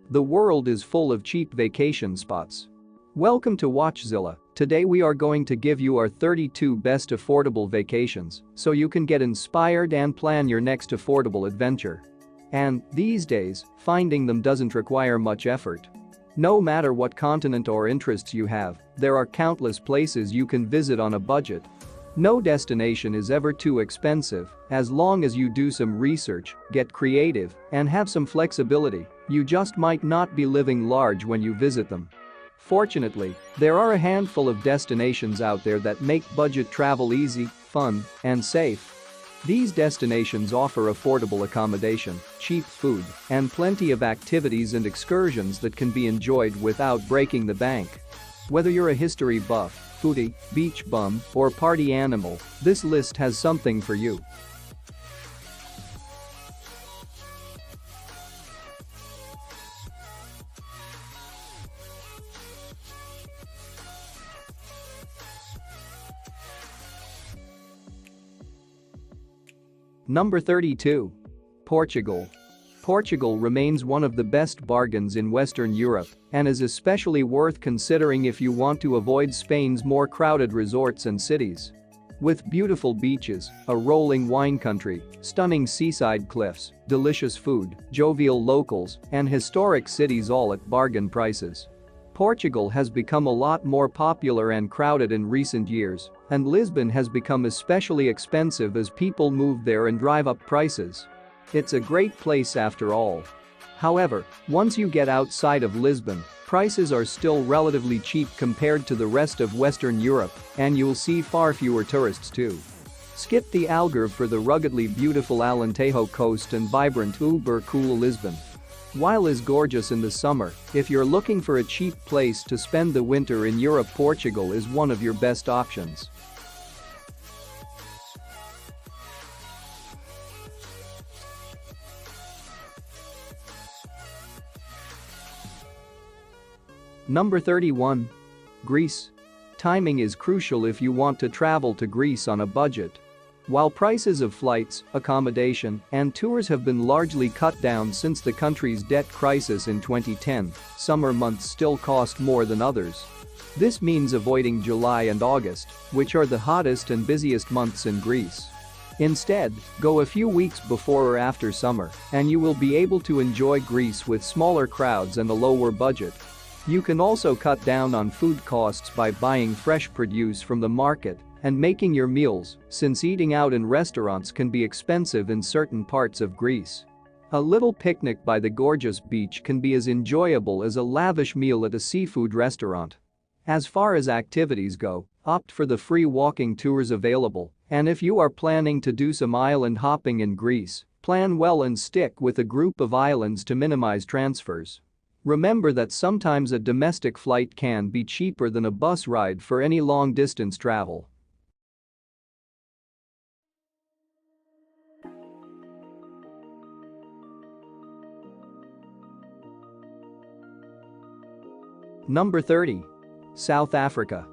The world is full of cheap vacation spots. Welcome to WatchZilla. Today we are going to give you our 32 best affordable vacations so you can get inspired and plan your next affordable adventure. And, these days, finding them doesn't require much effort. No matter what continent or interests you have, there are countless places you can visit on a budget. No destination is ever too expensive, as long as you do some research, get creative, and have some flexibility. You just might not be living large when you visit them. Fortunately, there are a handful of destinations out there that make budget travel easy, fun, and safe. These destinations offer affordable accommodation, cheap food, and plenty of activities and excursions that can be enjoyed without breaking the bank. Whether you're a history buff, foodie, beach bum, or party animal, this list has something for you. Number 32. Portugal. Portugal remains one of the best bargains in Western Europe and is especially worth considering if you want to avoid Spain's more crowded resorts and cities. With beautiful beaches, a rolling wine country, stunning seaside cliffs, delicious food, jovial locals, and historic cities all at bargain prices. Portugal has become a lot more popular and crowded in recent years, and Lisbon has become especially expensive as people move there and drive up prices. It's a great place after all. However, once you get outside of Lisbon, prices are still relatively cheap compared to the rest of Western Europe, and you'll see far fewer tourists too. Skip the Algarve for the ruggedly beautiful Alentejo coast and vibrant uber-cool Lisbon. While is gorgeous in the summer, if you're looking for a cheap place to spend the winter in Europe, Portugal is one of your best options. Number 31. Greece. Timing is crucial if you want to travel to Greece on a budget. While prices of flights, accommodation, and tours have been largely cut down since the country's debt crisis in 2010, summer months still cost more than others. This means avoiding July and August, which are the hottest and busiest months in Greece. Instead, go a few weeks before or after summer, and you will be able to enjoy Greece with smaller crowds and a lower budget. You can also cut down on food costs by buying fresh produce from the market and making your meals, since eating out in restaurants can be expensive in certain parts of Greece. A little picnic by the gorgeous beach can be as enjoyable as a lavish meal at a seafood restaurant. As far as activities go, opt for the free walking tours available, and if you are planning to do some island hopping in Greece, plan well and stick with a group of islands to minimize transfers. Remember that sometimes a domestic flight can be cheaper than a bus ride for any long-distance travel. Number 30. South Africa.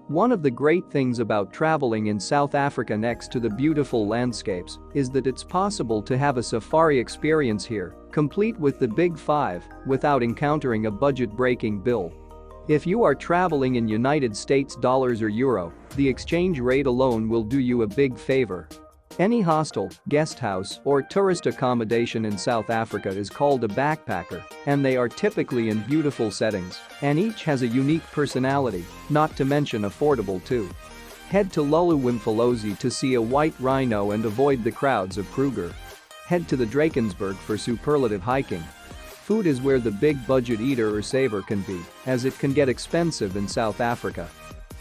One of the great things about traveling in South Africa next to the beautiful landscapes is that it's possible to have a safari experience here, complete with the Big Five, without encountering a budget-breaking bill. If you are traveling in United States dollars or euro, the exchange rate alone will do you a big favor. Any hostel, guest house, or tourist accommodation in South Africa is called a backpacker, and they are typically in beautiful settings, and each has a unique personality, not to mention affordable too. Head to Luluwimfolozi to see a white rhino and avoid the crowds of Kruger. Head to the Drakensberg for superlative hiking. Food is where the big budget eater or saver can be, as it can get expensive in South Africa.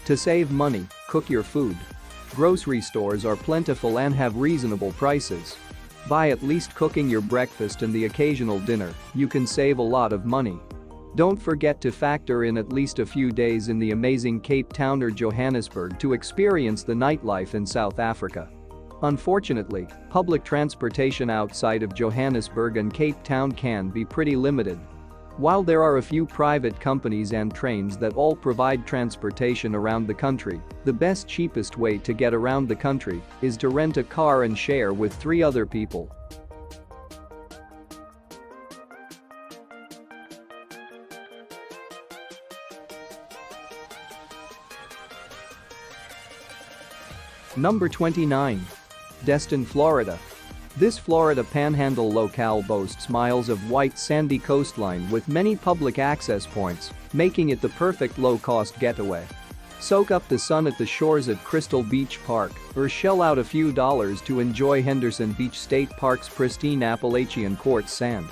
To save money, cook your food. Grocery stores are plentiful and have reasonable prices. By at least cooking your breakfast and the occasional dinner, you can save a lot of money. Don't forget to factor in at least a few days in the amazing Cape Town or Johannesburg to experience the nightlife in South Africa. Unfortunately, public transportation outside of Johannesburg and Cape Town can be pretty limited. While there are a few private companies and trains that all provide transportation around the country, the best cheapest way to get around the country is to rent a car and share with 3 other people. Number 29. Destin, Florida. This Florida Panhandle locale boasts miles of white sandy coastline with many public access points, making it the perfect low-cost getaway. Soak up the sun at the shores at Crystal Beach Park or shell out a few dollars to enjoy Henderson Beach State Park's pristine Appalachian quartz sand.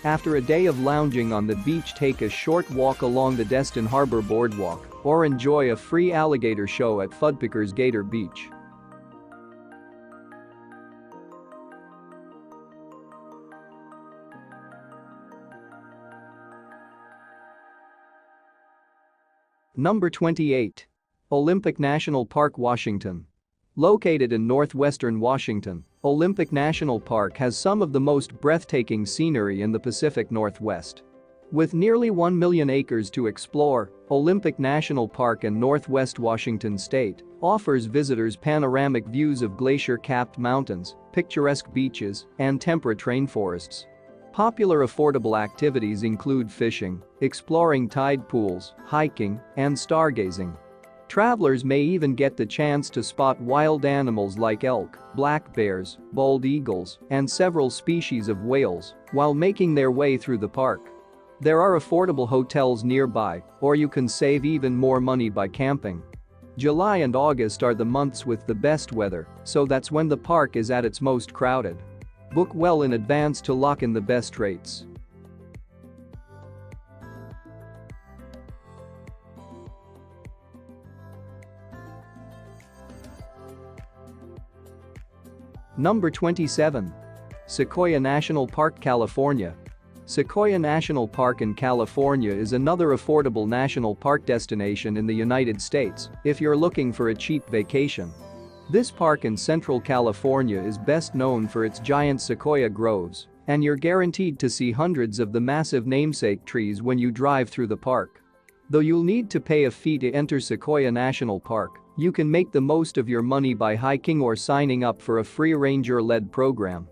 After a day of lounging on the beach, take a short walk along the Destin Harbor Boardwalk or enjoy a free alligator show at Fudpicker's Gator Beach. Number 28. Olympic National Park, Washington. Located in northwestern Washington, Olympic National Park has some of the most breathtaking scenery in the Pacific Northwest. With nearly 1 million acres to explore, Olympic National Park in northwest Washington state offers visitors panoramic views of glacier-capped mountains, picturesque beaches, and temperate rainforests. Popular affordable activities include fishing, exploring tide pools, hiking, and stargazing. Travelers may even get the chance to spot wild animals like elk, black bears, bald eagles, and several species of whales while making their way through the park. There are affordable hotels nearby, or you can save even more money by camping. July and August are the months with the best weather, so that's when the park is at its most crowded. Book well in advance to lock in the best rates. Number 27. Sequoia National Park, California. Sequoia National Park in California is another affordable national park destination in the United States if you're looking for a cheap vacation. This park in Central California is best known for its giant sequoia groves, and you're guaranteed to see hundreds of the massive namesake trees when you drive through the park. Though you'll need to pay a fee to enter Sequoia National Park, you can make the most of your money by hiking or signing up for a free ranger-led program.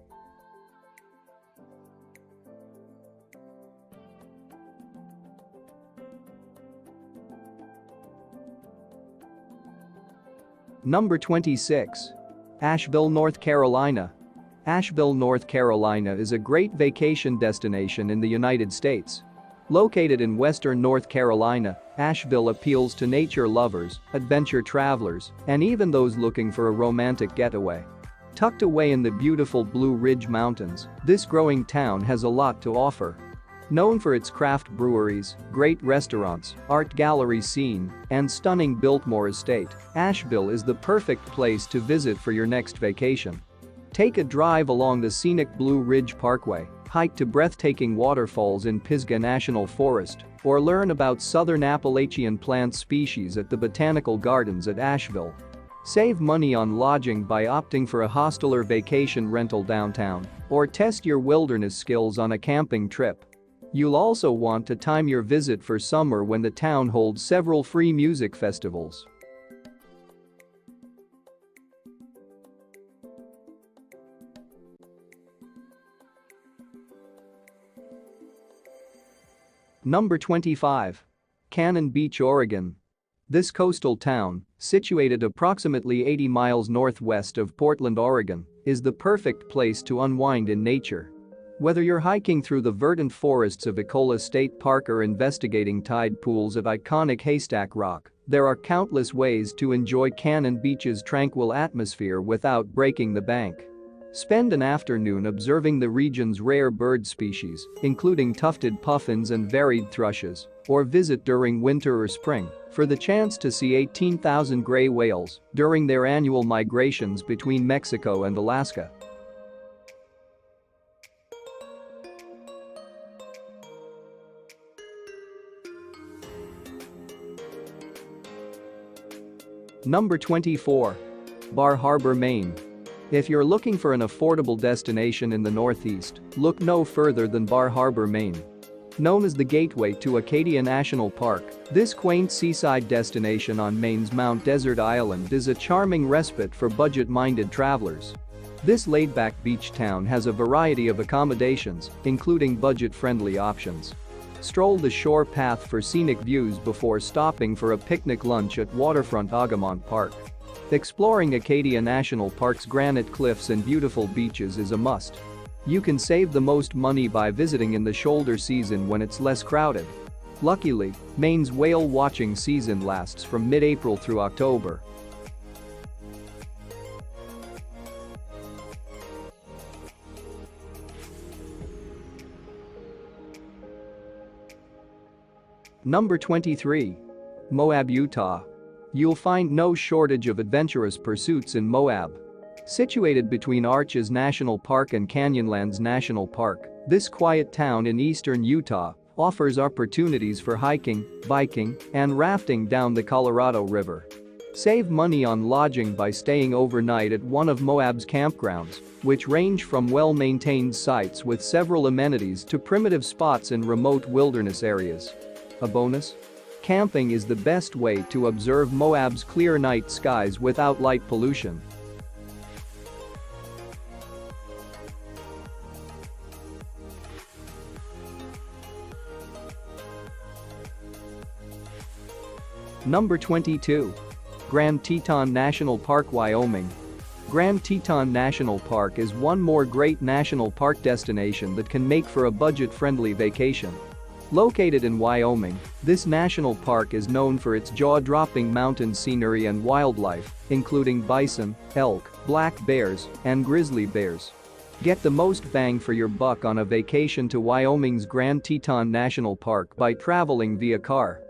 Number 26. Asheville, North Carolina. Asheville, North Carolina is a great vacation destination in the United States. Located in western North Carolina, Asheville appeals to nature lovers, adventure travelers, and even those looking for a romantic getaway. Tucked away in the beautiful Blue Ridge Mountains, this growing town has a lot to offer. Known for its craft breweries, great restaurants, art gallery scene, and stunning Biltmore estate, Asheville is the perfect place to visit for your next vacation. Take a drive along the scenic Blue Ridge Parkway, hike to breathtaking waterfalls in Pisgah National Forest, or learn about southern Appalachian plant species at the Botanical Gardens at Asheville. Save money on lodging by opting for a hostel or vacation rental downtown, or test your wilderness skills on a camping trip. You'll also want to time your visit for summer when the town holds several free music festivals. Number 25. Cannon Beach, Oregon. This coastal town, situated approximately 80 miles northwest of Portland, Oregon, is the perfect place to unwind in nature. Whether you're hiking through the verdant forests of Ecola State Park or investigating tide pools at iconic Haystack Rock, there are countless ways to enjoy Cannon Beach's tranquil atmosphere without breaking the bank. Spend an afternoon observing the region's rare bird species, including tufted puffins and varied thrushes, or visit during winter or spring for the chance to see 18,000 gray whales during their annual migrations between Mexico and Alaska. Number 24. Bar Harbor, Maine. If you're looking for an affordable destination in the Northeast, look no further than Bar Harbor, Maine. Known as the gateway to Acadia National Park, this quaint seaside destination on Maine's Mount Desert Island is a charming respite for budget-minded travelers. This laid-back beach town has a variety of accommodations, including budget-friendly options. Stroll the shore path for scenic views before stopping for a picnic lunch at waterfront Agamont Park. Exploring Acadia National Park's granite cliffs and beautiful beaches is a must. You can save the most money by visiting in the shoulder season when it's less crowded. Luckily, Maine's whale watching season lasts from mid-April through October. Number 23. Moab, Utah. You'll find no shortage of adventurous pursuits in Moab. Situated between Arches National Park and Canyonlands National Park, this quiet town in eastern Utah offers opportunities for hiking, biking, and rafting down the Colorado River. Save money on lodging by staying overnight at one of Moab's campgrounds, which range from well-maintained sites with several amenities to primitive spots in remote wilderness areas. A bonus? Camping is the best way to observe Moab's clear night skies without light pollution. Number 22. Grand Teton National Park, Wyoming. Grand Teton National Park is one more great national park destination that can make for a budget-friendly vacation. Located in Wyoming, this national park is known for its jaw-dropping mountain scenery and wildlife, including bison, elk, black bears, and grizzly bears. Get the most bang for your buck on a vacation to Wyoming's Grand Teton National Park by traveling via car.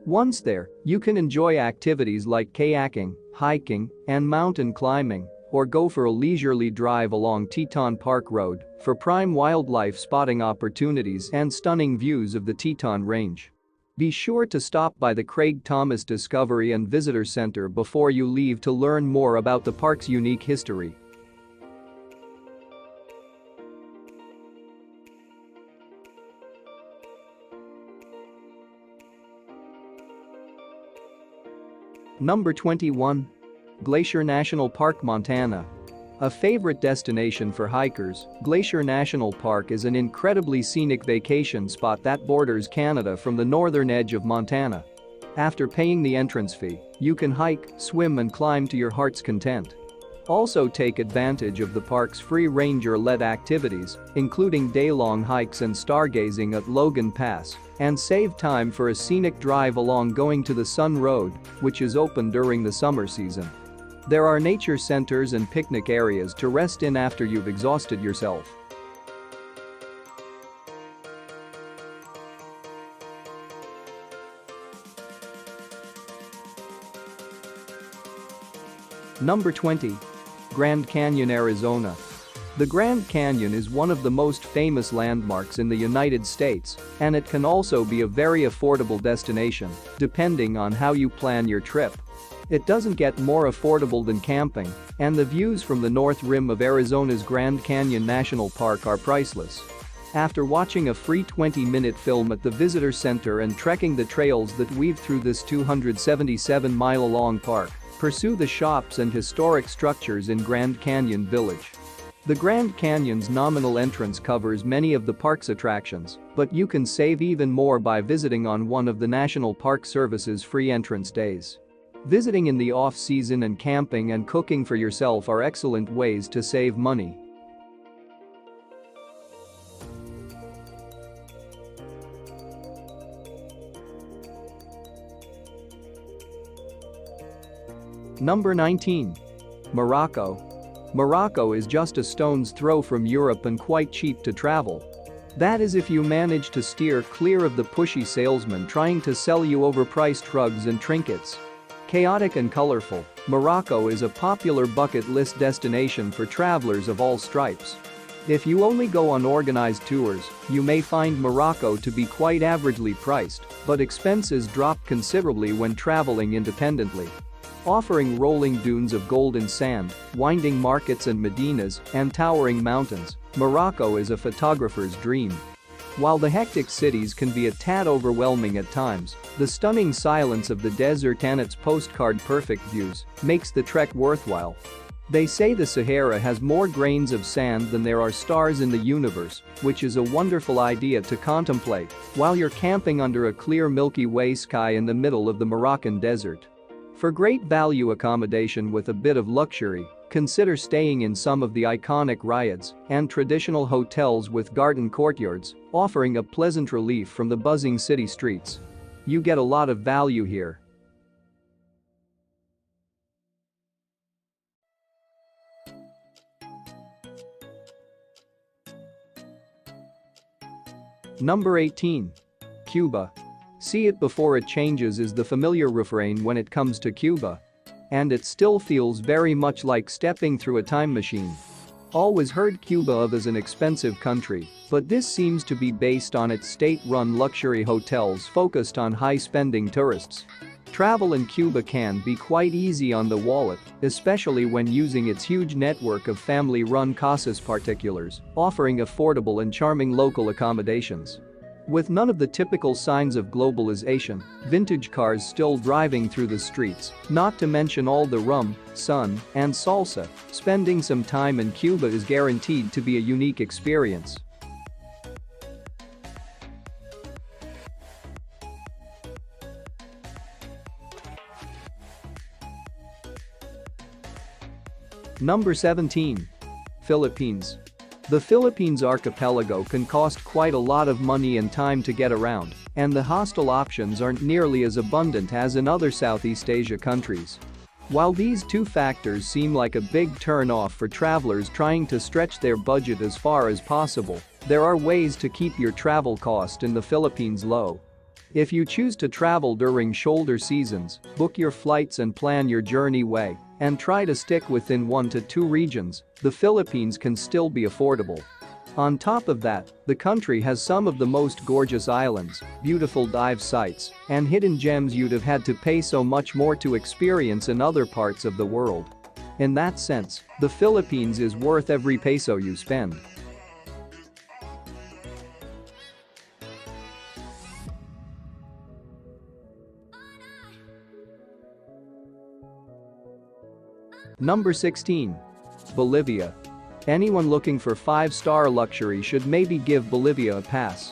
Once there, you can enjoy activities like kayaking, hiking, and mountain climbing, or go for a leisurely drive along Teton Park Road for prime wildlife spotting opportunities and stunning views of the Teton Range. Be sure to stop by the Craig Thomas Discovery and Visitor Center before you leave to learn more about the park's unique history. Number 21. Glacier National Park, Montana. A favorite destination for hikers, Glacier National Park is an incredibly scenic vacation spot that borders Canada from the northern edge of Montana. After paying the entrance fee, you can hike, swim, and climb to your heart's content. Also take advantage of the park's free ranger-led activities, including day-long hikes and stargazing at Logan Pass, and save time for a scenic drive along Going to the Sun Road, which is open during the summer season. There are nature centers and picnic areas to rest in after you've exhausted yourself. Number 20. Grand Canyon, Arizona. The Grand Canyon is one of the most famous landmarks in the United States, and it can also be a very affordable destination, depending on how you plan your trip. It doesn't get more affordable than camping, and the views from the north rim of Arizona's Grand Canyon National Park are priceless. After watching a free 20-minute film at the visitor center and trekking the trails that weave through this 277-mile-long park, pursue the shops and historic structures in Grand Canyon Village. The Grand Canyon's nominal entrance covers many of the park's attractions, but you can save even more by visiting on one of the National Park Service's free entrance days. Visiting in the off-season and camping and cooking for yourself are excellent ways to save money. Number 19. Morocco. Morocco is just a stone's throw from Europe and quite cheap to travel. That is if you manage to steer clear of the pushy salesman trying to sell you overpriced rugs and trinkets. Chaotic and colorful, Morocco is a popular bucket list destination for travelers of all stripes. If you only go on organized tours, you may find Morocco to be quite averagely priced, but expenses drop considerably when traveling independently. Offering rolling dunes of golden sand, winding markets and medinas, and towering mountains, Morocco is a photographer's dream. While the hectic cities can be a tad overwhelming at times, the stunning silence of the desert and its postcard-perfect views makes the trek worthwhile. They say the Sahara has more grains of sand than there are stars in the universe, which is a wonderful idea to contemplate while you're camping under a clear Milky Way sky in the middle of the Moroccan desert. For great value accommodation with a bit of luxury, consider staying in some of the iconic riots and traditional hotels with garden courtyards, offering a pleasant relief from the buzzing city streets. You get a lot of value here. Number 18. Cuba. See it before it changes is the familiar refrain when it comes to Cuba. And it still feels very much like stepping through a time machine. Always heard Cuba of as an expensive country, but this seems to be based on its state-run luxury hotels focused on high-spending tourists. Travel in Cuba can be quite easy on the wallet, especially when using its huge network of family-run casas particulares, offering affordable and charming local accommodations. With none of the typical signs of globalization, vintage cars still driving through the streets, not to mention all the rum, sun, and salsa, spending some time in Cuba is guaranteed to be a unique experience. Number 17. Philippines. The Philippines archipelago can cost quite a lot of money and time to get around, and the hostel options aren't nearly as abundant as in other Southeast Asia countries. While these two factors seem like a big turn-off for travelers trying to stretch their budget as far as possible, there are ways to keep your travel cost in the Philippines low. If you choose to travel during shoulder seasons, book your flights and plan your journey way, and try to stick within 1 to 2 regions, the Philippines can still be affordable. On top of that, the country has some of the most gorgeous islands, beautiful dive sites, and hidden gems you'd have had to pay so much more to experience in other parts of the world. In that sense, the Philippines is worth every peso you spend. Number 16. Bolivia. Anyone looking for 5-star luxury should maybe give Bolivia a pass.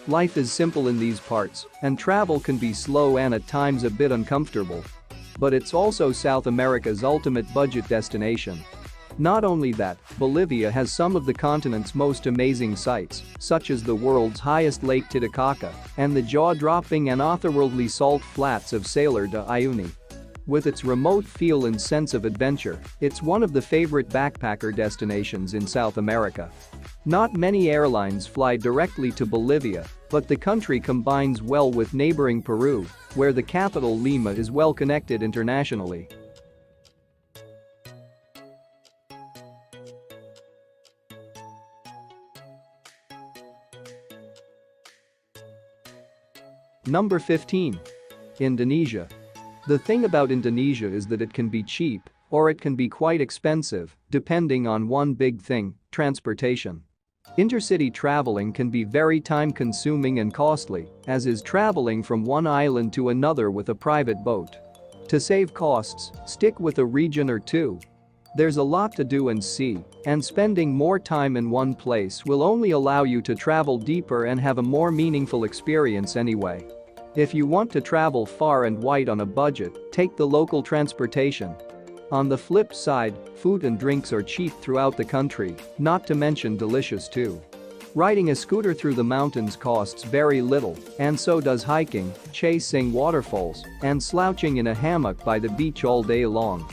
Life is simple in these parts, and travel can be slow and at times a bit uncomfortable. But it's also South America's ultimate budget destination. Not only that, Bolivia has some of the continent's most amazing sights, such as the world's highest Lake Titicaca and the jaw-dropping and otherworldly salt flats of Salar de Uyuni. With its remote feel and sense of adventure, it's one of the favorite backpacker destinations in South America. Not many airlines fly directly to Bolivia, but the country combines well with neighboring Peru, where the capital Lima is well connected internationally. Number 15. Indonesia. The thing about Indonesia is that it can be cheap, or it can be quite expensive, depending on one big thing: transportation. Intercity traveling can be very time-consuming and costly, as is traveling from one island to another with a private boat. To save costs, stick with a region or two. There's a lot to do and see, and spending more time in one place will only allow you to travel deeper and have a more meaningful experience anyway. If you want to travel far and wide on a budget, take the local transportation. On the flip side, food and drinks are cheap throughout the country, not to mention delicious too. Riding a scooter through the mountains costs very little, and so does hiking, chasing waterfalls, and slouching in a hammock by the beach all day long.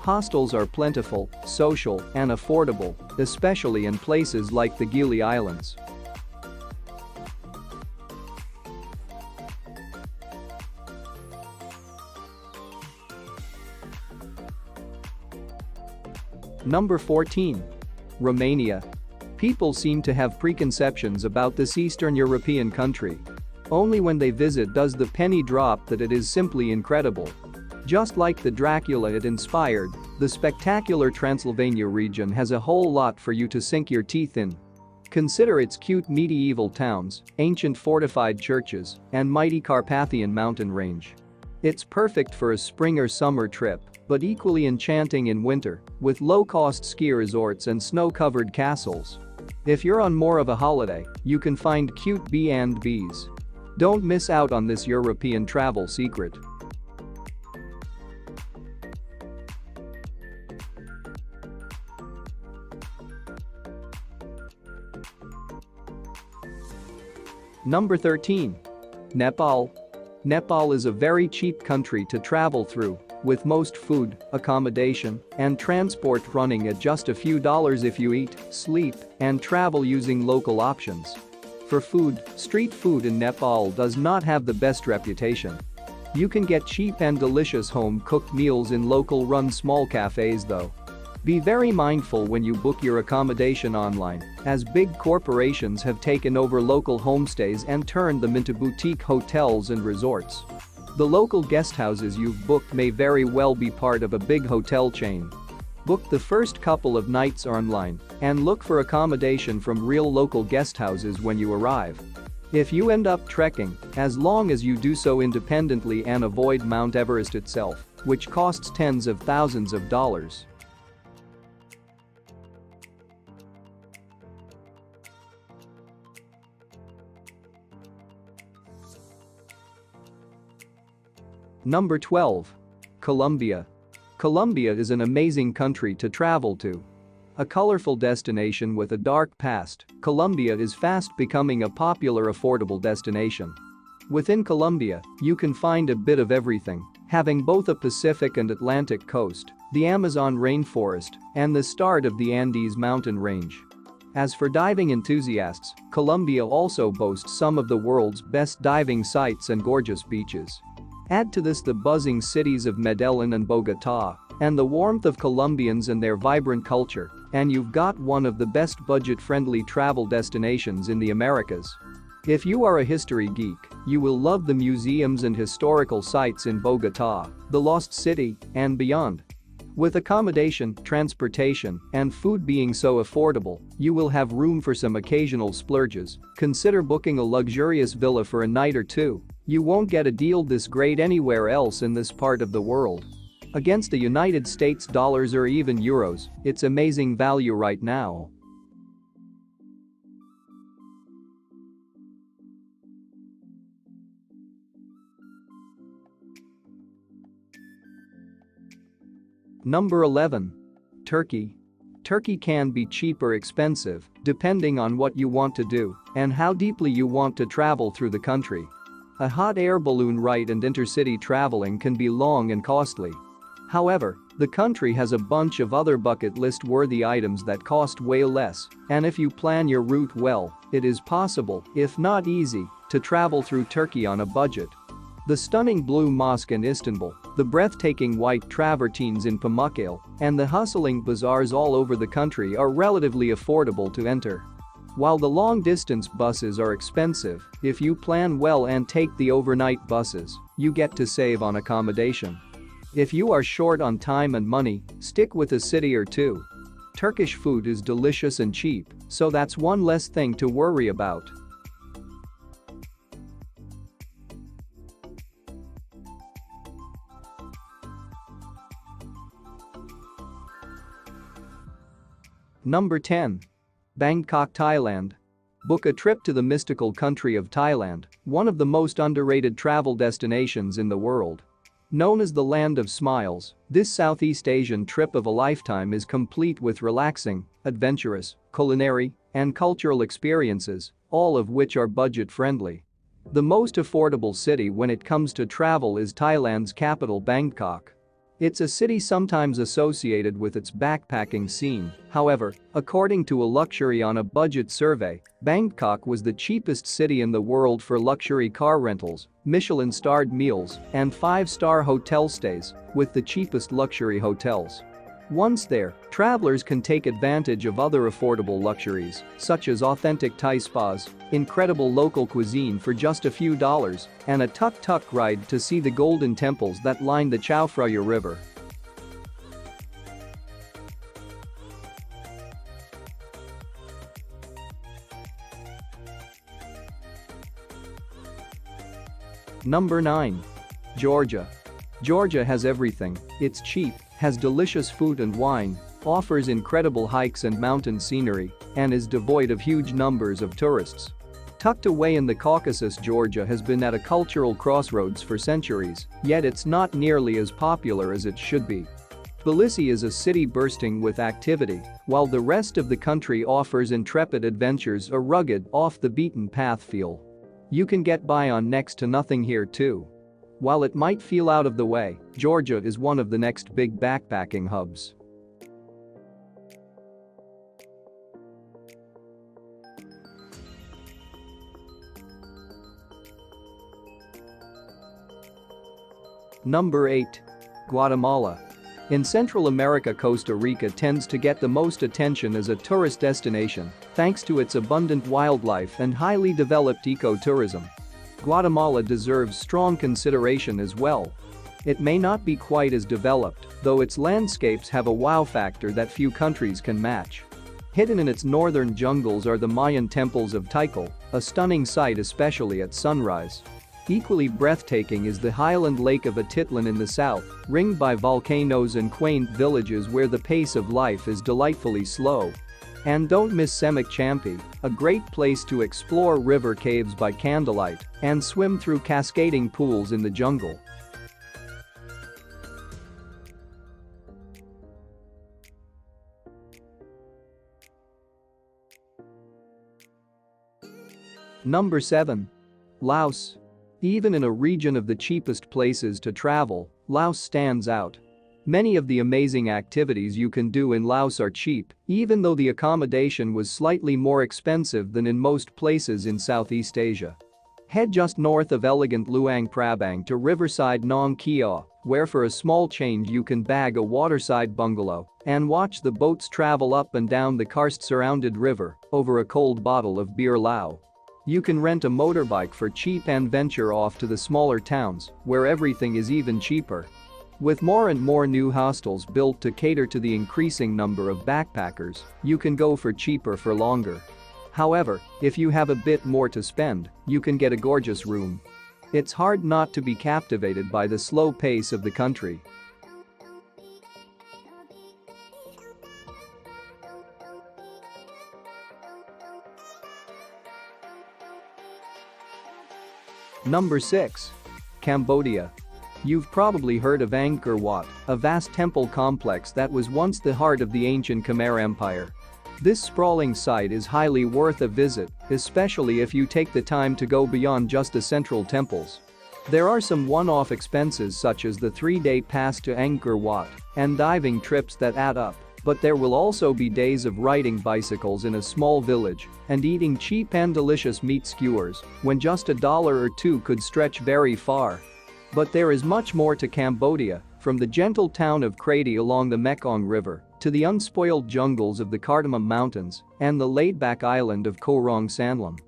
Hostels are plentiful, social, and affordable, especially in places like the Gili Islands. Number 14. Romania. People seem to have preconceptions about this Eastern European country. Only when they visit does the penny drop that it is simply incredible. Just like the Dracula it inspired, the spectacular Transylvania region has a whole lot for you to sink your teeth in. Consider its cute medieval towns, ancient fortified churches, and mighty Carpathian mountain range. It's perfect for a spring or summer trip, but equally enchanting in winter, with low-cost ski resorts and snow-covered castles. If you're on more of a holiday, you can find cute B&Bs. Don't miss out on this European travel secret. Number 13. Nepal. Nepal is a very cheap country to travel through, with most food, accommodation, and transport running at just a few dollars if you eat, sleep, and travel using local options. For food, street food in Nepal does not have the best reputation. You can get cheap and delicious home-cooked meals in local-run small cafes though. Be very mindful when you book your accommodation online, as big corporations have taken over local homestays and turned them into boutique hotels and resorts. The local guesthouses you've booked may very well be part of a big hotel chain. Book the first couple of nights online and look for accommodation from real local guesthouses when you arrive. If you end up trekking, as long as you do so independently and avoid Mount Everest itself, which costs tens of thousands of dollars. Number 12. Colombia. Colombia is an amazing country to travel to. A colorful destination with a dark past, Colombia is fast becoming a popular affordable destination. Within Colombia, you can find a bit of everything, having both a Pacific and Atlantic coast, the Amazon rainforest, and the start of the Andes mountain range. As for diving enthusiasts, Colombia also boasts some of the world's best diving sites and gorgeous beaches. Add to this the buzzing cities of Medellin and Bogotá, and the warmth of Colombians and their vibrant culture, and you've got one of the best budget-friendly travel destinations in the Americas. If you are a history geek, you will love the museums and historical sites in Bogotá, the Lost City, and beyond. With accommodation, transportation, and food being so affordable, you will have room for some occasional splurges. Consider booking a luxurious villa for a night or two. You won't get a deal this great anywhere else in this part of the world. Against the United States dollars or even euros, it's amazing value right now. Number 11. Turkey. Turkey can be cheap or expensive, depending on what you want to do and how deeply you want to travel through the country. A hot air balloon ride and intercity traveling can be long and costly. However, the country has a bunch of other bucket list worthy items that cost way less, and if you plan your route well, it is possible, if not easy, to travel through Turkey on a budget. The stunning Blue Mosque in Istanbul, the breathtaking white travertines in Pamukkale, and the hustling bazaars all over the country are relatively affordable to enter. While the long-distance buses are expensive, if you plan well and take the overnight buses, you get to save on accommodation. If you are short on time and money, stick with a city or two. Turkish food is delicious and cheap, so that's one less thing to worry about. Number 10. Bangkok, Thailand. Book a trip to the mystical country of Thailand, one of the most underrated travel destinations in the world. Known as the Land of Smiles, this Southeast Asian trip of a lifetime is complete with relaxing, adventurous, culinary, and cultural experiences, all of which are budget-friendly. The most affordable city when it comes to travel is Thailand's capital, Bangkok. It's a city sometimes associated with its backpacking scene. However, according to a luxury on a budget survey, Bangkok was the cheapest city in the world for luxury car rentals, Michelin-starred meals, and 5-star hotel stays, with the cheapest luxury hotels. Once there, travelers can take advantage of other affordable luxuries, such as authentic Thai spas, incredible local cuisine for just a few dollars, and a tuk-tuk ride to see the golden temples that line the Chao Phraya River. Number 9. Georgia. Georgia has everything. It's cheap, has delicious food and wine, offers incredible hikes and mountain scenery, and is devoid of huge numbers of tourists. Tucked away in the Caucasus, Georgia has been at a cultural crossroads for centuries, yet it's not nearly as popular as it should be. Tbilisi is a city bursting with activity, while the rest of the country offers intrepid adventures, a rugged, off-the-beaten-path feel. You can get by on next to nothing here too. While it might feel out of the way, Georgia is one of the next big backpacking hubs. Number 8. Guatemala. In Central America, Costa Rica tends to get the most attention as a tourist destination, thanks to its abundant wildlife and highly developed ecotourism. Guatemala deserves strong consideration as well. It may not be quite as developed, though its landscapes have a wow factor that few countries can match. Hidden in its northern jungles are the Mayan temples of Tikal, a stunning sight especially at sunrise. Equally breathtaking is the highland lake of Atitlan in the south, ringed by volcanoes and quaint villages where the pace of life is delightfully slow. And don't miss Semak Champi, a great place to explore river caves by candlelight and swim through cascading pools in the jungle. Number 7. Laos. Even in a region of the cheapest places to travel, Laos stands out. Many of the amazing activities you can do in Laos are cheap, even though the accommodation was slightly more expensive than in most places in Southeast Asia. Head just north of elegant Luang Prabang to riverside Nong Keo, where for a small change you can bag a waterside bungalow and watch the boats travel up and down the karst-surrounded river over a cold bottle of beer Lao. You can rent a motorbike for cheap and venture off to the smaller towns, where everything is even cheaper. With more and more new hostels built to cater to the increasing number of backpackers, you can go for cheaper for longer. However, if you have a bit more to spend, you can get a gorgeous room. It's hard not to be captivated by the slow pace of the country. Number 6. Cambodia. You've probably heard of Angkor Wat, a vast temple complex that was once the heart of the ancient Khmer Empire. This sprawling site is highly worth a visit, especially if you take the time to go beyond just the central temples. There are some one-off expenses such as the 3-day pass to Angkor Wat and diving trips that add up, but there will also be days of riding bicycles in a small village and eating cheap and delicious meat skewers when just $1 or $2 could stretch very far. But there is much more to Cambodia, from the gentle town of Kratie along the Mekong River to the unspoiled jungles of the Cardamom Mountains and the laid-back island of Koh Rong Sanlam.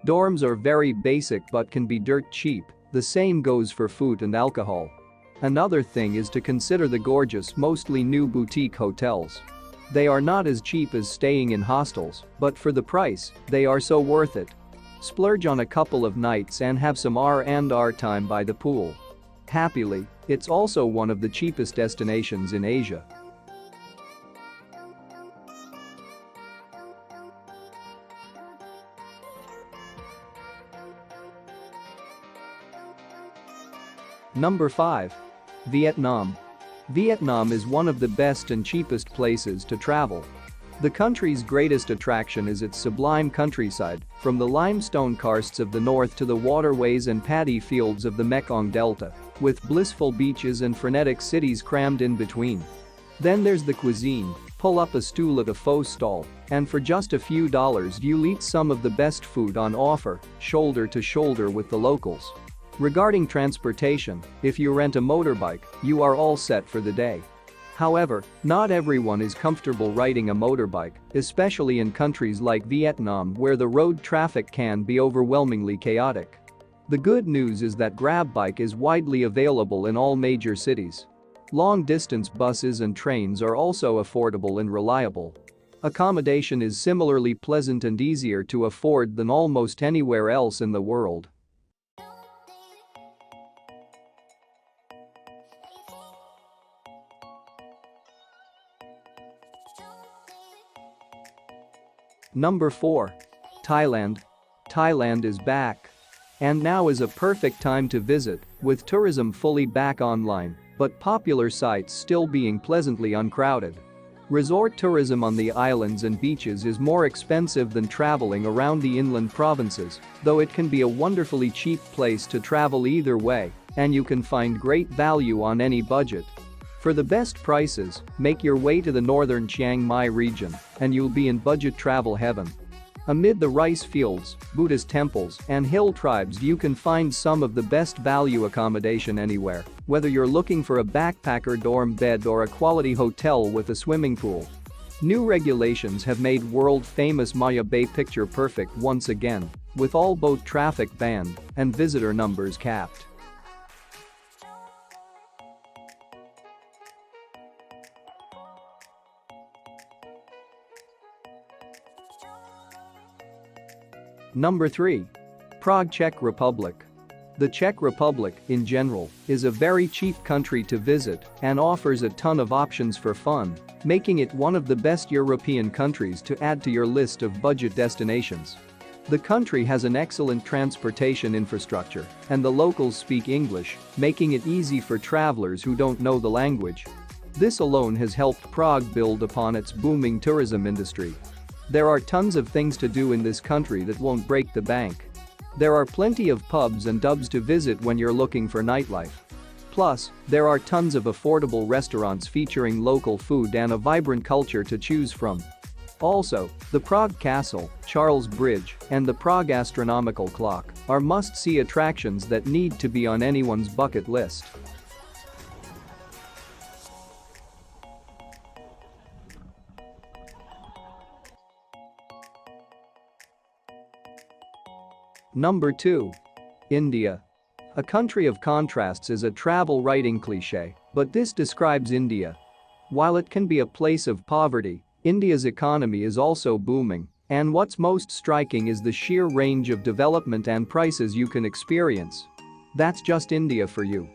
Dorms are very basic but can be dirt cheap, the same goes for food and alcohol. Another thing is to consider the gorgeous, mostly new boutique hotels. They are not as cheap as staying in hostels, but for the price, they are so worth it. Splurge on a couple of nights and have some R&R time by the pool. Happily, it's also one of the cheapest destinations in Asia. Number 5. Vietnam. Vietnam is one of the best and cheapest places to travel. The country's greatest attraction is its sublime countryside, from the limestone karsts of the north to the waterways and paddy fields of the Mekong Delta, with blissful beaches and frenetic cities crammed in between. Then there's the cuisine. Pull up a stool at a pho stall, and for just a few dollars you'll eat some of the best food on offer, shoulder to shoulder with the locals. Regarding transportation, if you rent a motorbike, you are all set for the day. However, not everyone is comfortable riding a motorbike, especially in countries like Vietnam where the road traffic can be overwhelmingly chaotic. The good news is that Grab Bike is widely available in all major cities. Long-distance buses and trains are also affordable and reliable. Accommodation is similarly pleasant and easier to afford than almost anywhere else in the world. Number 4. Thailand. Thailand is back. And now is a perfect time to visit, with tourism fully back online, but popular sites still being pleasantly uncrowded. Resort tourism on the islands and beaches is more expensive than traveling around the inland provinces, though it can be a wonderfully cheap place to travel either way, and you can find great value on any budget. For the best prices, make your way to the northern Chiang Mai region, and you'll be in budget travel heaven. Amid the rice fields, Buddhist temples, and hill tribes, you can find some of the best value accommodation anywhere, whether you're looking for a backpacker dorm bed or a quality hotel with a swimming pool. New regulations have made world-famous Maya Bay picture perfect once again, with all boat traffic banned and visitor numbers capped. Number 3. Prague, Czech Republic. The Czech Republic, in general, is a very cheap country to visit and offers a ton of options for fun, making it one of the best European countries to add to your list of budget destinations. The country has an excellent transportation infrastructure, and the locals speak English, making it easy for travelers who don't know the language. This alone has helped Prague build upon its booming tourism industry. There are tons of things to do in this country that won't break the bank. There are plenty of pubs and dubs to visit when you're looking for nightlife. Plus, there are tons of affordable restaurants featuring local food and a vibrant culture to choose from. Also, the Prague Castle, Charles Bridge, and the Prague Astronomical Clock are must-see attractions that need to be on anyone's bucket list. Number 2. India. A country of contrasts is a travel writing cliché, but this describes India. While it can be a place of poverty, India's economy is also booming, and what's most striking is the sheer range of development and prices you can experience. That's just India for you.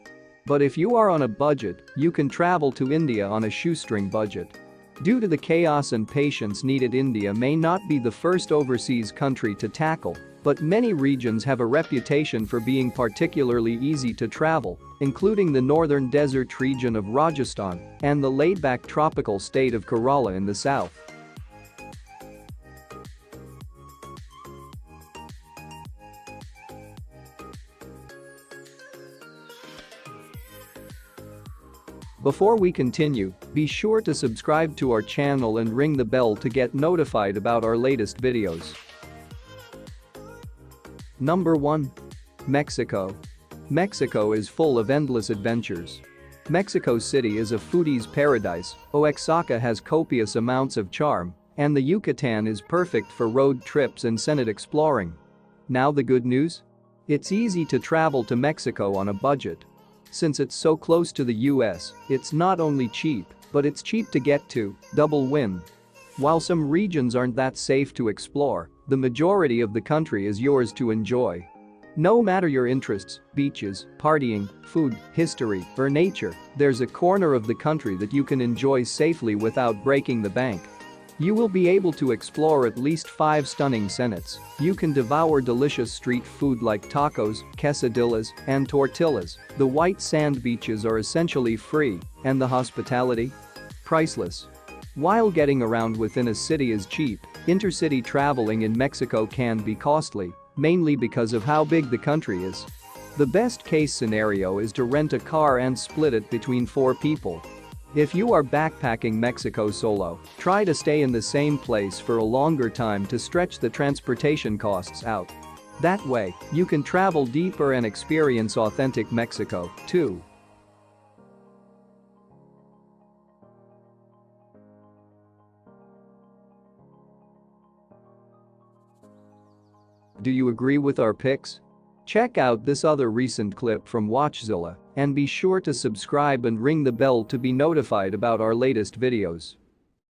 But if you are on a budget, you can travel to India on a shoestring budget. Due to the chaos and patience needed, India may not be the first overseas country to tackle, but many regions have a reputation for being particularly easy to travel, including the northern desert region of Rajasthan and the laid-back tropical state of Kerala in the south. Before we continue, be sure to subscribe to our channel and ring the bell to get notified about our latest videos. Number 1. Mexico. Mexico is full of endless adventures. Mexico City is a foodie's paradise, Oaxaca has copious amounts of charm, and the Yucatan is perfect for road trips and scenic exploring. Now the good news? It's easy to travel to Mexico on a budget. Since it's so close to the US, it's not only cheap, but it's cheap to get to, double win. While some regions aren't that safe to explore, the majority of the country is yours to enjoy. No matter your interests, beaches, partying, food, history, or nature, there's a corner of the country that you can enjoy safely without breaking the bank. You will be able to explore at least 5 stunning cenotes. You can devour delicious street food like tacos, quesadillas, and tortillas. The white sand beaches are essentially free, and the hospitality? Priceless. While getting around within a city is cheap, intercity traveling in Mexico can be costly, mainly because of how big the country is. The best case scenario is to rent a car and split it between 4 people. If you are backpacking Mexico solo, try to stay in the same place for a longer time to stretch the transportation costs out. That way, you can travel deeper and experience authentic Mexico, too. Do you agree with our picks? Check out this other recent clip from WatchZilla and be sure to subscribe and ring the bell to be notified about our latest videos.